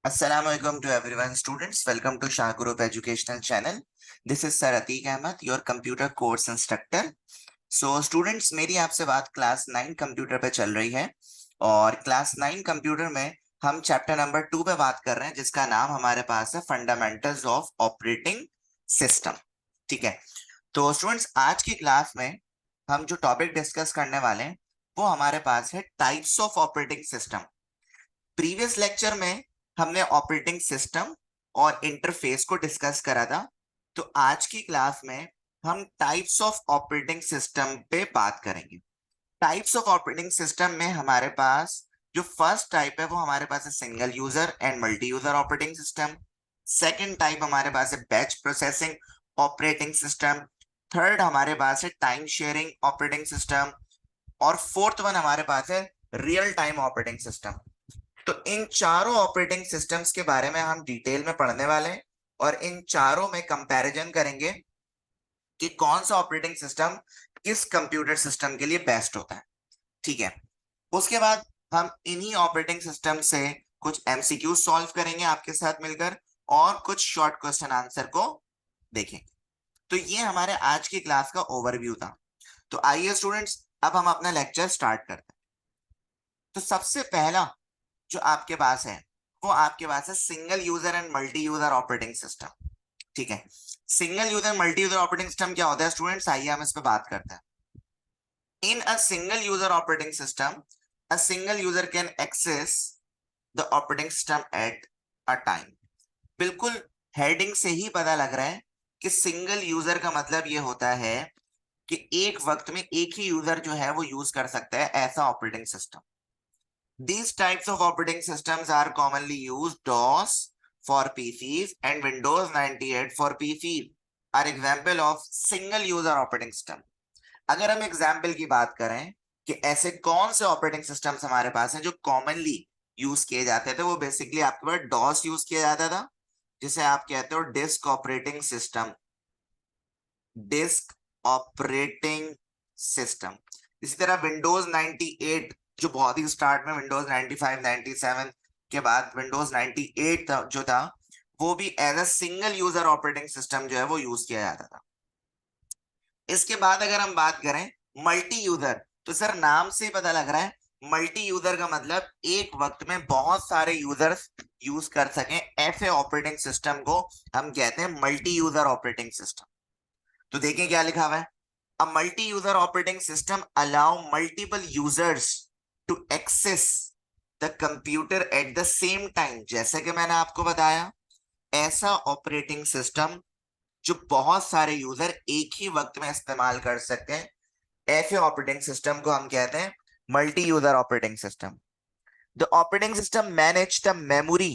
Assalamualaikum to everyone, students. Welcome to Shah Group Educational Channel. This is Sir Atiq Ahmed, your computer course instructor. So, students, मेरी आपसे बात class 9 computer पे चल रही है और क्लास 9 कंप्यूटर में हम चैप्टर नंबर 2 पे बात कर रहे हैं जिसका नाम हमारे पास है फंडामेंटल्स ऑफ ऑपरेटिंग सिस्टम। ठीक है, तो स्टूडेंट्स आज की क्लास में हम जो टॉपिक डिस्कस करने वाले हैं वो हमारे पास है types of operating system. Previous lecture में हमने ऑपरेटिंग सिस्टम और इंटरफेस को डिस्कस करा था, तो आज की क्लास में हम टाइप्स ऑफ ऑपरेटिंग सिस्टम पे बात करेंगे। टाइप्स ऑफ ऑपरेटिंग सिस्टम में हमारे पास जो फर्स्ट टाइप है वो हमारे पास है single user and multi user operating system. Second type हमारे पास है batch processing operating system. Third हमारे पास है टाइम शेयरिंग ऑपरेटिंग सिस्टम और फोर्थ वन हमारे पास है रियल टाइम ऑपरेटिंग सिस्टम। तो इन चारों ऑपरेटिंग सिस्टम्स के बारे में हम डिटेल में पढ़ने वाले हैं और इन चारों में कंपैरिजन करेंगे कि कौन सा ऑपरेटिंग सिस्टम किस कंप्यूटर सिस्टम के लिए बेस्ट होता है। ठीक है, उसके बाद हम इन्हीं ऑपरेटिंग सिस्टम से कुछ एमसीक्यू सॉल्व करेंगे आपके साथ मिलकर और कुछ शॉर्ट क्वेश्चन आंसर को देखेंगे। तो ये हमारे आज की क्लास का ओवरव्यू था। तो आइए स्टूडेंट्स, अब हम अपना लेक्चर स्टार्ट करते हैं। तो सबसे पहला जो आपके पास है वो आपके पास है single user and multi user operating system. ठीक है, single user multi user operating system क्या होता है स्टूडेंट्स, आइए हम इस पे बात करते हैं। In a single user operating system, a single user can access the operating system at a time. बिल्कुल हेडिंग से ही पता लग रहा है कि सिंगल यूजर का मतलब ये होता है कि एक वक्त में एक ही यूजर जो है वो यूज कर सकता है ऐसा operating system. These types of operating systems are commonly used. DOS for PCs and Windows 98 for PC are example of single user operating system. अगर हम एग्जाम्पल की बात करें कि ऐसे कौन से ऑपरेटिंग सिस्टम्स हमारे पास हैं जो कॉमनली यूज किए जाते थे, वो बेसिकली आपके पास डॉस यूज किया जाता था, जिसे आप कहते हो disk operating system. Disk operating system. इसी तरह विंडोज 98 जो बहुत ही स्टार्ट में विंडोज 95 97 के बाद विंडोज 98 जो था वो भी as a single user operating system जो है वो यूज किया जाता था। इसके बाद अगर हम बात करें मल्टी यूजर, तो सर नाम से ही पता लग रहा है मल्टी यूजर का मतलब एक वक्त में बहुत सारे यूजर्स यूज कर सकें ऐसे ऑपरेटिंग सिस्टम को हम कहते हैं मल्टी यूजर ऑपरेटिंग सिस्टम। तो देखें क्या लिखा हुआ है, a multi user operating system allow multiple users to access the computer at the same time. जैसे कि मैंने आपको बताया, ऐसा ऑपरेटिंग सिस्टम जो बहुत सारे यूजर एक ही वक्त में इस्तेमाल कर सकते हैं, ऐसे ऑपरेटिंग सिस्टम को हम कहते हैं multi user operating system. The operating system manage the memory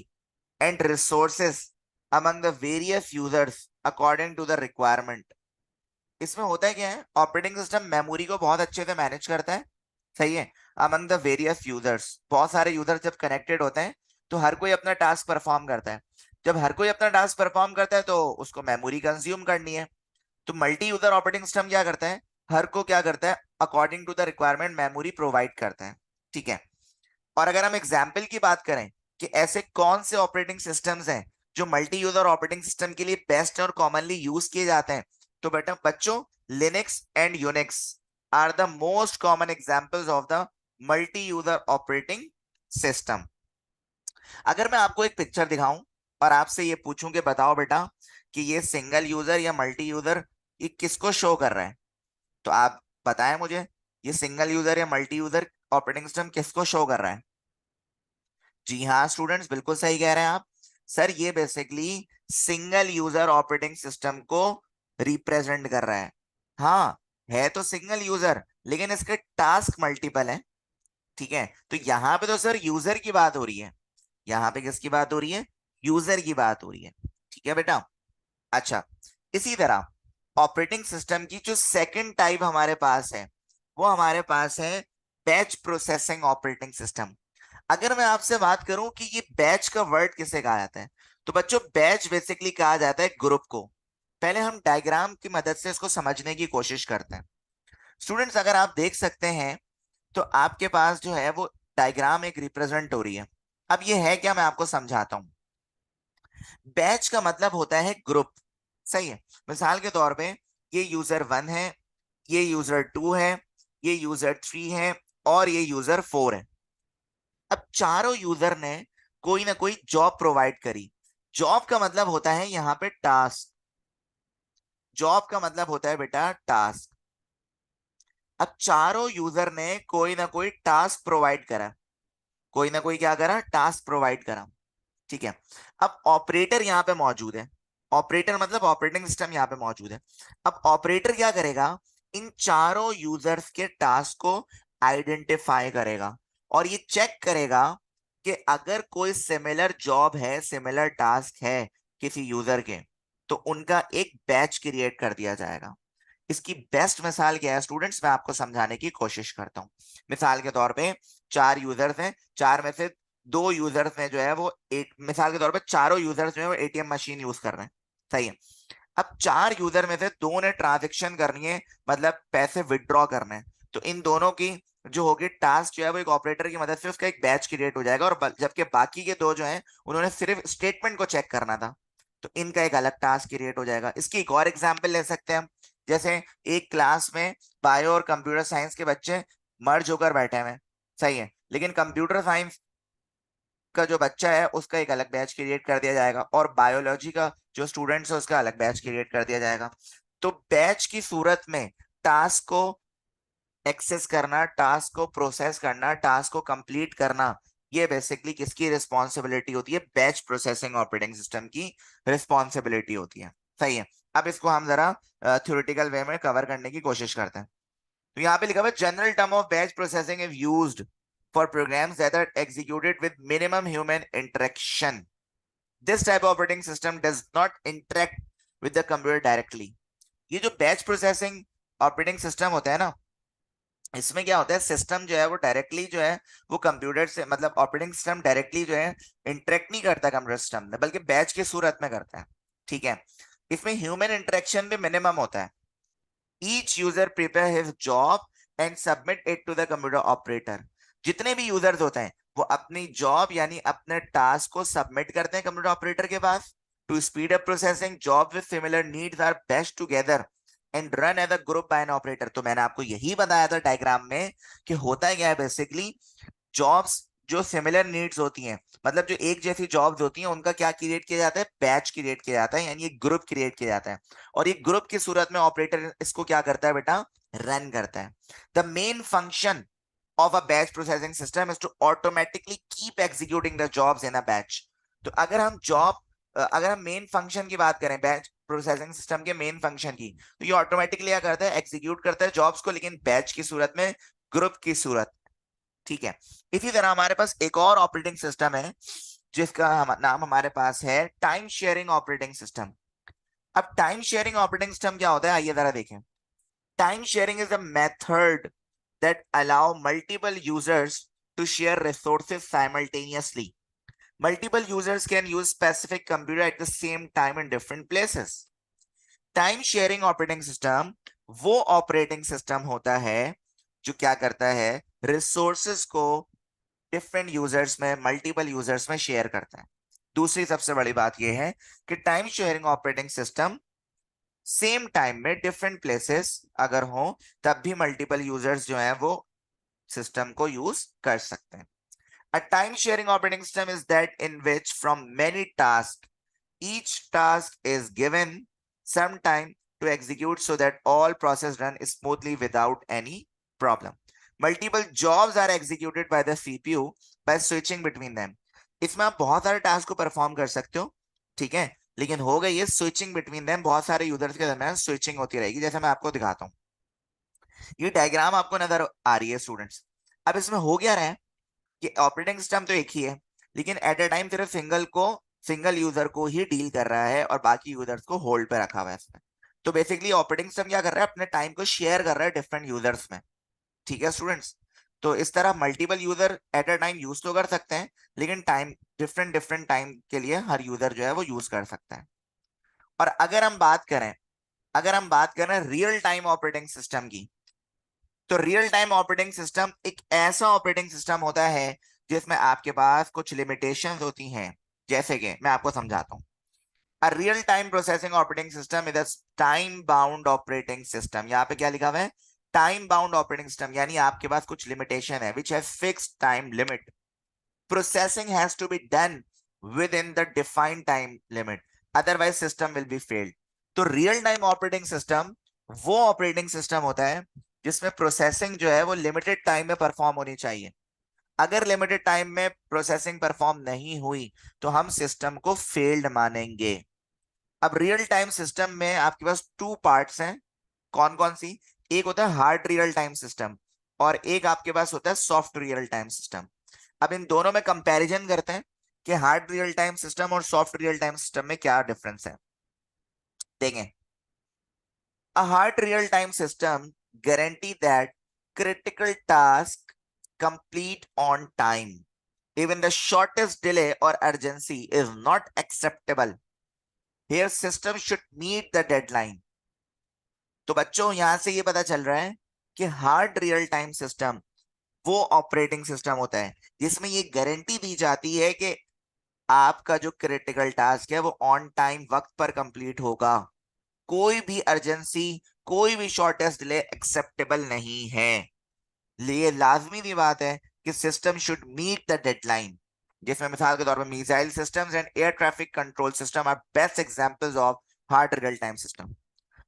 and resources among the various users according to the requirement। इसमें होता है क्या है, ऑपरेटिंग सिस्टम मेमोरी को बहुत अच्छे से मैनेज करता है, सही है, अमंग द वेरियस यूजर्स। बहुत सारे यूजर्स जब कनेक्टेड होते हैं तो हर कोई अपना टास्क परफॉर्म करता है। जब हर कोई अपना टास्क परफॉर्म करता है तो उसको मेमोरी कंज्यूम करनी है। तो मल्टी यूजर ऑपरेटिंग सिस्टम क्या करता है, हर को क्या करता है, according to the requirement memory provide करता है। ठीक है, और अगर हम एग्जाम्पल की बात करें कि ऐसे कौन से ऑपरेटिंग सिस्टम्स हैं जो मल्टी यूजर ऑपरेटिंग सिस्टम के लिए बेस्ट और कॉमनली यूज किए जाते हैं, तो बेटा बच्चों Linux and Unix are the most common examples of the multi user operating system. अगर मैं आपको एक पिक्चर दिखाऊं और आपसे ये पूछूं कि बताओ बेटा कि ये सिंगल यूजर या मल्टी यूजर ये किसको शो कर रहा है, तो आप बताएं मुझे ये सिंगल यूजर या मल्टी यूजर ऑपरेटिंग सिस्टम किसको शो कर रहा है। जी हाँ स्टूडेंट्स, बिल्कुल सही कह रहे हैं आप। सर ये basically single user operating system को रिप्रेजेंट कर रहा है। हाँ, है तो सिंगल यूजर लेकिन इसके टास्क मल्टीपल है। ठीक है, तो यहाँ पे तो सर यूजर की बात हो रही है, यहाँ पे किसकी बात हो रही है, यूजर की बात हो रही है। ठीक है बेटा। अच्छा, इसी तरह ऑपरेटिंग सिस्टम की जो सेकंड टाइप हमारे पास है वो हमारे पास है बैच प्रोसेसिंग ऑपरेटिंग सिस्टम। अगर मैं आपसे बात करूं कि ये बैच का वर्ड किसे कहा जाता है, तो बच्चों बैच बेसिकली कहा जाता है ग्रुप को। पहले हम डायग्राम की मदद से इसको समझने की कोशिश करते हैं। स्टूडेंट्स अगर आप देख सकते हैं तो आपके पास जो है वो डायग्राम एक रिप्रेजेंट हो रही है। अब ये है क्या, मैं आपको समझाता हूं। बैच का मतलब होता है ग्रुप, सही है। मिसाल के तौर पे ये यूजर 1 है, ये यूजर 2 है, ये यूजर 3 है और ये यूजर 4 है। अब चारों यूजर ने कोई ना कोई जॉब प्रोवाइड करी। जॉब का मतलब होता है यहाँ पे टास्क। जॉब का मतलब होता है बेटा टास्क। अब चारों यूजर ने कोई ना कोई टास्क प्रोवाइड करा, कोई ना कोई क्या करा, टास्क प्रोवाइड करा, ठीक है। अब ऑपरेटर यहाँ पे मौजूद है, ऑपरेटर मतलब ऑपरेटिंग सिस्टम यहाँ पे मौजूद है। अब ऑपरेटर क्या करेगा, इन चारों यूजर्स के टास्क को आइडेंटिफाई करेगा और ये चेक करेगा कि अगर कोई सिमिलर जॉब है, सिमिलर टास्क है किसी यूजर के, तो उनका एक बैच क्रिएट कर दिया जाएगा। इसकी बेस्ट मिसाल क्या है स्टूडेंट्स, मैं आपको समझाने की कोशिश करता हूं। मिसाल के तौर पे 4 यूजर्स हैं, 4 में से 2 यूजर्स ने जो है वो एक, मिसाल के तौर पे चारों यूजर्स जो है वो एटीएम मशीन यूज कर रहे हैं, सही है। अब 4 यूजर में से 2 ने ट्रांजेक्शन करनी है, मतलब पैसे विड्रॉ करने हैं, तो इन दोनों की जो होगी टास्क जो है वो एक ऑपरेटर की मदद से उसका एक बैच क्रिएट हो जाएगा। और जबकि बाकी के 2 जो हैं उन्होंने सिर्फ स्टेटमेंट को चेक करना था, तो इनका एक अलग टास्क क्रिएट हो जाएगा। इसकी एक और एग्जांपल ले सकते हैं हम, जैसे एक क्लास में बायो और कंप्यूटर साइंस के बच्चे मर्ज होकर बैठे हुए हैं, सही है, लेकिन कंप्यूटर साइंस का जो बच्चा है उसका एक अलग बैच क्रिएट कर दिया जाएगा और बायोलॉजी का जो स्टूडेंट्स है उसका अलग बैच क्रिएट कर दिया जाएगा। तो बैच की सूरत में टास्क को एक्सेस करना, टास्क को प्रोसेस करना, टास्क को कंप्लीट करना, ये बेसिकली किसकी रिस्पॉन्सिबिलिटी होती है, बैच प्रोसेसिंग ऑपरेटिंग सिस्टम की रिस्पॉन्सिबिलिटी होती है, सही है। अब इसको हम जरा थ्योरेटिकल वे में कवर करने की कोशिश करते हैं। तो यहाँ पे लिखा हुआ है general term of batch processing is used for programs that are executed with minimum human interaction. This type of operating system does not interact with the computer directly. ये जो बैच प्रोसेसिंग ऑपरेटिंग सिस्टम होता है ना, इसमें क्या होता है, system जो है वो डायरेक्टली जो है वो कंप्यूटर से, मतलब ऑपरेटिंग सिस्टम डायरेक्टली जो है इंटरेक्ट नहीं करता कंप्यूटर सिस्टम में, बल्कि बैच की सूरत में करता है, ठीक है। इसमें ह्यूमन इंटरेक्शन भी मिनिमम होता है। Each user prepare his job and submit it to the computer operator. जितने भी यूजर्स होते हैं वो अपनी जॉब यानी अपने टास्क को सबमिट करते हैं कंप्यूटर ऑपरेटर के पास। To speed up processing job with similar needs are best together and run as a group by an operator. तो मैंने आपको यही बताया था डायग्राम में कि होता है क्या है, बेसिकली जॉब्स जो सिमिलर नीड्स होती हैं, मतलब जो एक जैसी जॉब्स होती हैं, उनका क्या क्रिएट किया जाता है, बैच क्रिएट किया जाता है, यानी एक ग्रुप क्रिएट किया जाता है। और ये ग्रुप की सूरत में ऑपरेटर इसको क्या करता है बेटा, रन करता है। The main function of a batch processing system is to automatically keep executing the jobs in a batch। तो अगर हम मेन फंक्शन की बात करें बैच प्रोसेसिंग सिस्टम के मेन फंक्शन की, तो ये ऑटोमेटिकली क्या करता है, एग्जीक्यूट करता है जॉब्स को, लेकिन बैच की सूरत में, ग्रुप की सूरत, ठीक है। इसी तरह हमारे पास एक और ऑपरेटिंग सिस्टम है जिसका नाम हमारे पास है टाइम शेयरिंग ऑपरेटिंग सिस्टम। अब टाइम शेयरिंग ऑपरेटिंग सिस्टम क्या होता है, आइए जरा देखें। Time sharing is a method that allow multiple users to share resources simultaneously. Multiple users can use specific computer at the same time in different places. Time sharing operating system वो operating system होता है जो क्या करता है, resources को different users में, multiple users में शेयर करता है। दूसरी सबसे बड़ी बात यह है कि time sharing operating system same time में डिफरेंट प्लेसेस अगर हो तब भी मल्टीपल यूजर्स जो हैं वो सिस्टम को यूज कर सकते हैं। A time sharing operating system is that in which from many tasks each task is given some time to execute so that all process run smoothly without any problem. Multiple jobs are executed by the CPU by switching between them। इसमें आप बहुत सारे task को perform कर सकते हो, ठीक है, लेकिन हो गई ये स्विचिंग बिटवीन देम, बहुत सारे यूजर्स के दरमियान स्विचिंग होती रहेगी। जैसे मैं आपको दिखाता हूँ, ये डायग्राम आपको नजर आ रही है स्टूडेंट्स। अब इसमें हो गया रहा है कि ऑपरेटिंग सिस्टम तो एक ही है, लेकिन एट अ टाइम सिर्फ सिंगल यूजर को ही डील कर रहा है और बाकी यूजर्स को होल्ड पे रखा हुआ है इसमें। तो बेसिकली ऑपरेटिंग सिस्टम क्या कर रहा है, अपने टाइम को शेयर कर रहा है डिफरेंट यूजर्स में, ठीक है स्टूडेंट्स। तो इस तरह multiple user eight a time use तो कर सकते हैं, लेकिन टाइम डिफरेंट डिफरेंट टाइम के लिए हर यूजर जो है वो यूज कर सकता है। और अगर हम बात करें रियल टाइम ऑपरेटिंग सिस्टम की, तो रियल टाइम ऑपरेटिंग सिस्टम एक ऐसा ऑपरेटिंग सिस्टम होता है जिसमें आपके पास कुछ लिमिटेशंस होती हैं। जैसे कि मैं आपको समझाता हूं, A real time processing operating system is a time bound operating system. यहाँ पे क्या लिखा हुआ है? टाइम बाउंड ऑपरेटिंग सिस्टम, यानी आपके पास कुछ लिमिटेशन है, विच है fixed time limit. Processing has to be done within the defined time limit, otherwise system will be failed. तो रियल टाइम ऑपरेटिंग सिस्टम वो ऑपरेटिंग सिस्टम होता है जिसमें प्रोसेसिंग जो है वो लिमिटेड टाइम में परफॉर्म होनी चाहिए. अगर लिमिटेड टाइम में प्रोसेसिंग परफॉर्म नहीं हुई तो हम सिस्टम को फेल्ड मानेंगे. अब रियल टाइम सिस्टम में आपके पास टू पार्ट्स हैं. कौन कौन सी? एक होता है हार्ड रियल टाइम सिस्टम और एक आपके पास होता है सॉफ्ट रियल टाइम सिस्टम. अब इन दोनों में कंपैरिजन करते हैं कि हार्ड रियल टाइम सिस्टम और सॉफ्ट रियल टाइम सिस्टम में क्या डिफरेंस है. देखें. A hard real time system guarantee that critical task complete on time. Even the shortest delay or urgency is not acceptable. Here system should meet the deadline. तो बच्चों यहां से ये पता चल रहा है कि हार्ड रियल टाइम सिस्टम वो ऑपरेटिंग सिस्टम होता है जिसमें ये गारंटी दी जाती है कि आपका जो क्रिटिकल टास्क है वो ऑन टाइम वक्त पर कंप्लीट होगा. कोई भी अर्जेंसी, कोई भी शॉर्टेस्ट डिले एक्सेप्टेबल नहीं है. ये लाजमी दी बात है कि system should meet the deadline, जिसमें मिसाल के तौर पर missile systems and air traffic control system are best examples of hard real time system.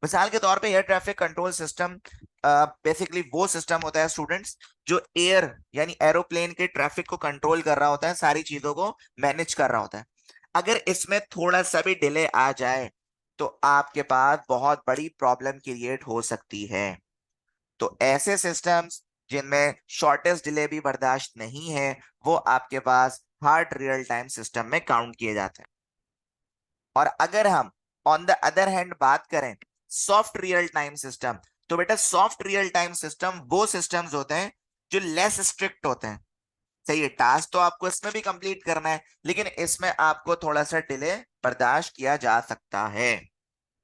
मिसाल के तौर पे air traffic control system basically वो सिस्टम होता है स्टूडेंट्स जो एयर यानी एरोप्लेन के ट्रैफिक को कंट्रोल कर रहा होता है, सारी चीजों को मैनेज कर रहा होता है. अगर इसमें थोड़ा सा भी डिले आ जाए तो आपके पास बहुत बड़ी प्रॉब्लम क्रिएट हो सकती है. तो ऐसे सिस्टम्स जिनमें शॉर्टेस्ट डिले भी बर्दाश्त नहीं है वो आपके पास हार्ड रियल टाइम सिस्टम में काउंट किए जाते हैं. और अगर हम ऑन द अदर हैंड बात करें सॉफ्ट रियल टाइम सिस्टम, तो बेटा सॉफ्ट रियल टाइम सिस्टम वो सिस्टम्स होते हैं जो लेस स्ट्रिक्ट होते हैं. सही है, टास्क तो आपको इसमें भी कंप्लीट करना है लेकिन इसमें आपको थोड़ा सा डिले बर्दाश्त किया जा सकता है.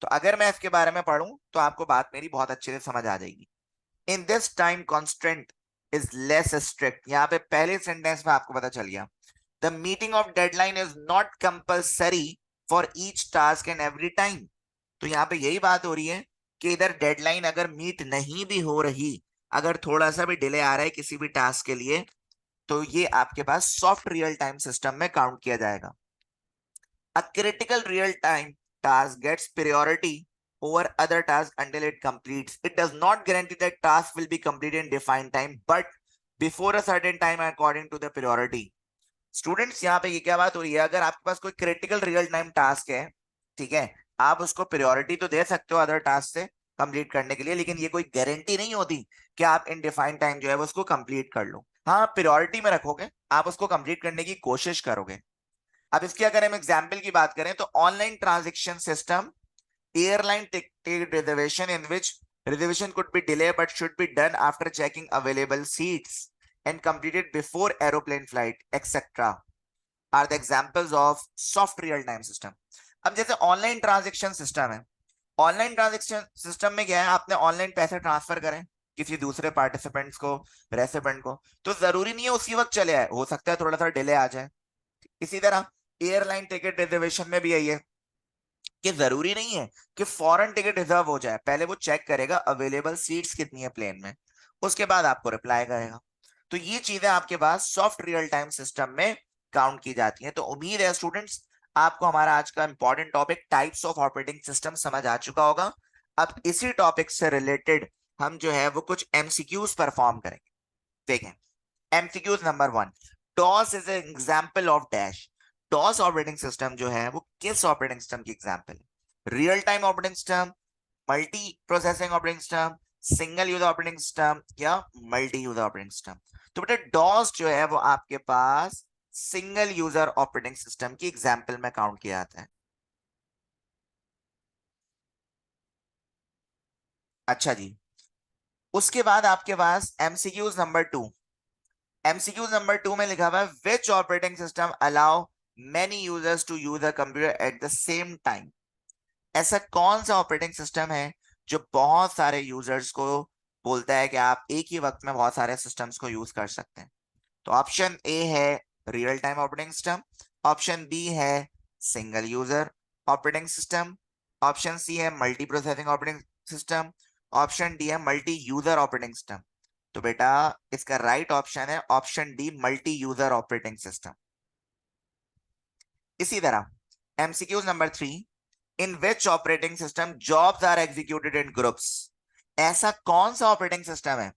तो अगर मैं इसके बारे में पढ़ूं तो आपको बात मेरी बहुत अच्छे से समझ आ जाएगी. In this time constant is less strict. यहां पे पहले सेंटेंस में आपको पता चल गया. The meeting of deadline is not compulsory for each task and every time. तो यहाँ पे यही बात हो रही है कि इधर डेडलाइन अगर मीट नहीं भी हो रही, अगर थोड़ा सा भी डिले आ रहा है किसी भी टास्क के लिए, तो ये आपके पास सॉफ्ट रियल टाइम सिस्टम में काउंट किया जाएगा. A critical real time task gets priority over other tasks until it completes. It does not guarantee that task will be completed in defined time, but before a certain time according to the priority. Students यहाँ पे ये क्या बात हो रही है, अगर आपके पास कोई क्रिटिकल रियल टाइम टास्क है, ठीक है, आप उसको प्रायोरिटी तो दे सकते हो अदर टास्क से कंप्लीट करने के लिए, लेकिन ये कोई गारंटी नहीं होती कि आप इन डिफाइंड टाइम जो है वो उसको कंप्लीट कर लो. हाँ, प्रायोरिटी में रखोगे, आप उसको कंप्लीट करने की कोशिश करोगे. अब इसकी अगर हम एग्जाम्पल की बात करें तो online transaction system, airline ticket reservation in which reservation could be delayed but should be done after checking available seats and completed before aeroplane flight etc. are the examples of soft real time system. अब जैसे online transaction system है, online transaction system में क्या है, आपने online पैसे transfer करें किसी दूसरे पार्टिसिपेंट्स को, रेसिडेंट को, तो जरूरी नहीं है उसी वक्त चले आए, हो सकता है थोड़ा सा डिले आ जाए. इसी तरह एयरलाइन टिकट रिजर्वेशन में भी यही है कि जरूरी नहीं है कि फॉरेन टिकट रिजर्व हो जाए, पहले वो चेक करेगा अवेलेबल सीट्स कितनी है प्लेन में, उसके बाद आपको रिप्लाई करेगा. तो ये चीजें आपके पास सॉफ्ट रियल टाइम सिस्टम में काउंट की जाती हैं. तो उम्मीद है स्टूडेंट्स आपको हमारा आज का important topic types of operating system समझ आ चुका होगा. अब इसी टॉपिक से रिलेटेड हम जो है वो कुछ एमसीक्यूज परफॉर्म करेंगे. देखें, MCQs number 1, DOS is an example of dash. DOS operating system जो है वो किस ऑपरेटिंग सिस्टम की एग्जांपल है? Real time operating system, multi processing operating system, single user operating system या मल्टी यूजर ऑपरेटिंग सिस्टम? तो बेटा डॉस जो है वो आपके पास सिंगल यूजर ऑपरेटिंग सिस्टम की एग्जांपल में काउंट किया जाता है. अच्छा जी, उसके बाद आपके पास एमसीक्यूज नंबर 2. एमसीक्यू नंबर 2 में लिखा हुआ है which operating system allow many users to use a computer at the same time. ऐसा कौन सा ऑपरेटिंग सिस्टम है जो बहुत सारे यूजर्स को बोलता है कि आप एक ही वक्त में बहुत सारे सिस्टम्स को यूज कर सकते हैं? तो ऑप्शन ए है real time operating system, option B है single user, operating system, option C है multi processing operating system, option D है मल्टी यूजर ऑपरेटिंग सिस्टम। तो बेटा इसका राइट ऑप्शन है option D multi user operating system. इसी तरह MCQs number 3, in which operating system jobs are executed in groups. ऐसा कौन सा ऑपरेटिंग सिस्टम है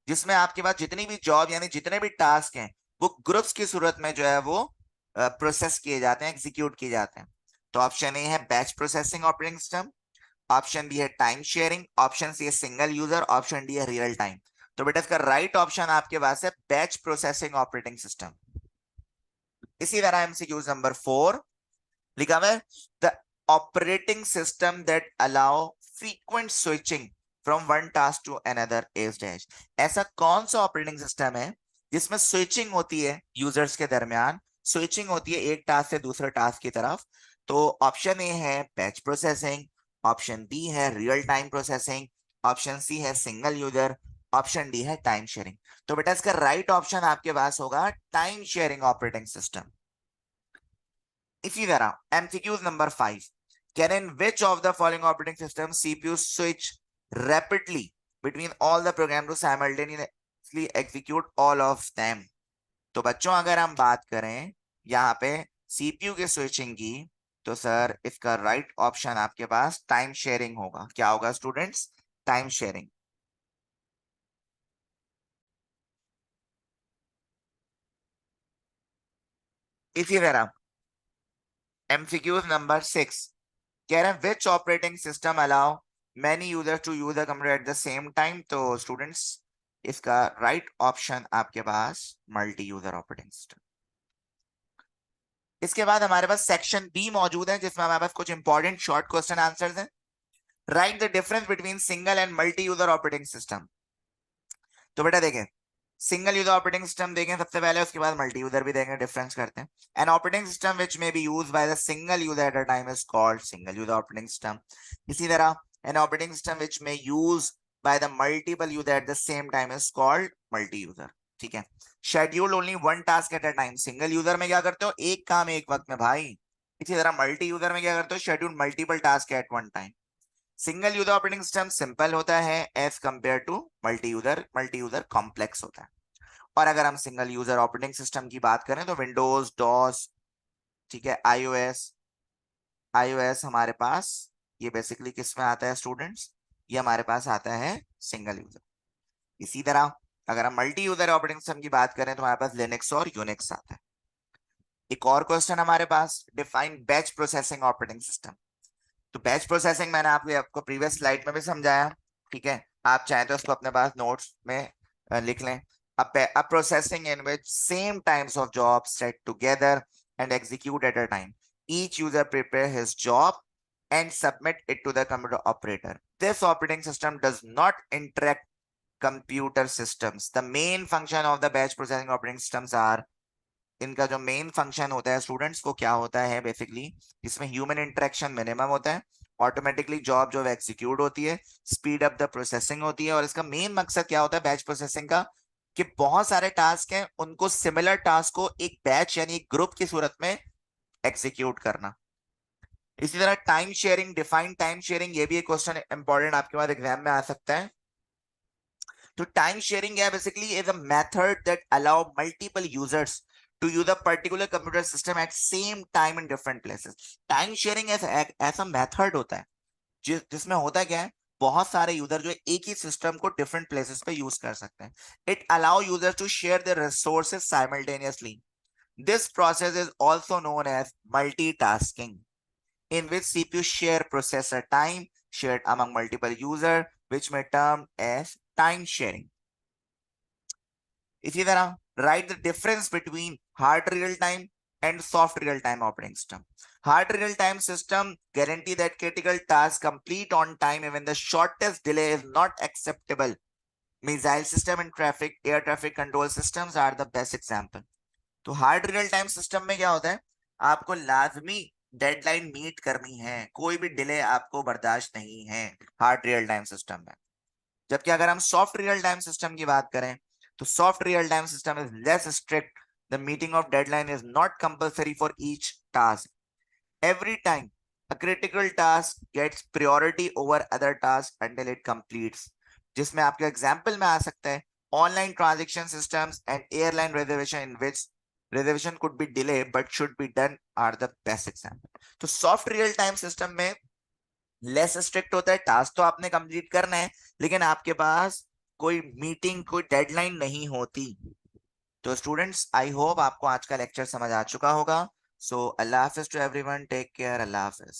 जिसमें आपके पास जितनी भी जॉब यानी जितने भी टास्क हैं वो ग्रुप्स की सूरत में जो है वो प्रोसेस किए जाते हैं, एग्जीक्यूट किए जाते हैं। तो ऑप्शन ए है batch processing operating system, option B है टाइम शेयरिंग, ऑप्शन सी है सिंगल यूजर, ऑप्शन डी है रियल टाइम। तो बेटा इसका राइट ऑप्शन आपके पास है बैच प्रोसेसिंग ऑपरेटिंग सिस्टम। इसी तरह एमसीक्यूज नंबर 4 लिखा हुआ है the operating system that allow frequent switching from one task to another is dash. ऐसा कौन सा ऑपरेटिंग सिस्टम है जिसमें स्विचिंग होती है यूजर्स के दरमियान, स्विचिंग होती है एक टास्क से दूसरे टास्क की तरफ। तो ऑप्शन ए है बैच प्रोसेसिंग, ऑप्शन बी है real time processing, option C है सिंगल यूजर, ऑप्शन डी है टाइम शेयरिंग। तो बेटा इसका राइट ऑप्शन आपके पास होगा टाइम शेयरिंग ऑपरेटिंग सिस्टम। इसी तरह MCQs number 5, can in which of the following operating system CPU switch rapidly between all the program to simultaneously execute all of them. तो बच्चों अगर हम बात करें यहाँ पे सीपीयू के स्विचिंग की, तो सर इसका राइट ऑप्शन आपके पास टाइम शेयरिंग होगा। क्या होगा स्टूडेंट्स? Time sharing. इसी तरह एमसीक्यूज नंबर 6 कह रहे हैं which operating system allow many user to use the computer at the same time. तो स्टूडेंट्स इसका राइट ऑप्शन आपके पास मल्टी यूजर ऑपरेटिंग सिस्टम। इसके बाद हमारे पास सेक्शन बी मौजूद है जिसमें हमारे पास कुछ इंपॉर्टेंट शॉर्ट क्वेश्चन आंसर्स हैं। Right the difference between single and multi user operating system. तो बेटा देखें, सिंगल यूजर ऑपरेटिंग सिस्टम देखें सबसे पहले, उसके बाद मल्टी यूजर भी देखेंगे, डिफरेंस करते हैं। An operating system which may be used by the single user eight a time is called single user operating system. इसी तरह an operating system which may use by the multiple user eight the same time is called multi user. ठीक है। Schedule only one task at a time, single user में क्या करते हो, एक काम एक वक्त में भाई। इसी तरह मल्टी यूजर में क्या करते हो, schedule multiple task at one time. Single user operating system simple होता है as compare to multi user complex होता है। और अगर हम सिंगल यूजर ऑपरेटिंग सिस्टम की बात करें तो विंडोज, डॉस, ठीक है, आईओएस, आईओएस हमारे पास ये बेसिकली किस में आता है स्टूडेंट्स, ये हमारे पास आता है सिंगल यूजर। इसी तरह अगर हम मल्टी यूजर ऑपरेटिंग सिस्टम की बात करें तो हमारे पास लिनक्स और यूनिक्स आता है। एक और क्वेश्चन हमारे पास, define batch processing operating system. तो बैच प्रोसेसिंग मैंने आपको प्रीवियस स्लाइड में भी समझाया। ठीक है, आप चाहें तो उसको अपने पास नोट्स में लिख लें। a processing in which same types of jobs set together and execute at a time. Each user prepare his job and submit it to the computer operator. This operating system does not interact computer systems. The main function of the batch processing operating systems are, इनका जो main function होता है students वो क्या होता है basically, इसमें human interaction minimum होता है, ऑटोमेटिकली जॉब जो एग्जीक्यूट होती है, स्पीड अप द प्रोसेसिंग होती है। और इसका मेन मकसद क्या होता है बैच प्रोसेसिंग का, कि बहुत सारे टास्क हैं उनको सिमिलर टास्क को एक बैच यानी एक ग्रुप की सूरत में एग्जीक्यूट करना। इसी तरह time sharing, define time sharing, ये भी एक क्वेश्चन इंपॉर्टेंट आपके पास एग्जाम में आ सकता है। तो टाइम शेयरिंग है basically is a method that allow multiple users to use a particular computer system at same time in different places. Time sharing ऐसा मेथड होता है जिसमें होता क्या है, बहुत सारे यूजर जो एक ही सिस्टम को डिफरेंट प्लेसेस पे यूज कर सकते हैं। It allow user to share their resources simultaneously. This process is also known as multitasking, in which CPU share processor time shared among multiple user, which may term as time sharing. इसी तरह write the difference between hard real time and soft real time operating system. Hard real time system guarantee that critical tasks complete on time even the shortest delay is not acceptable. Missile system and air traffic control systems are the best example. तो hard real time system में क्या होता है, आपको लाजमी deadline meet करनी है, कोई भी डिले आपको बर्दाश्त नहीं है हार्ड रियल टाइम सिस्टम में। जबकि अगर हम सॉफ्ट रियल टाइम सिस्टम की बात करें तो soft real time system is less strict, the meeting of deadline is not compulsory for each task. Every time A critical task gets priority over other tasks until it completes. जिसमें आपके example में आ सकता है online transaction systems and airline reservation in which reservation could be delay but should be done are the best example. तो soft real time system में less strict होता है, टास्क तो आपने कंप्लीट करना है लेकिन आपके पास कोई मीटिंग कोई डेडलाइन नहीं होती. तो स्टूडेंट्स आई होप आपको आज का लेक्चर समझ आ चुका होगा. सो अल्लाह हाफिज to everyone, take care, Allah Hafiz.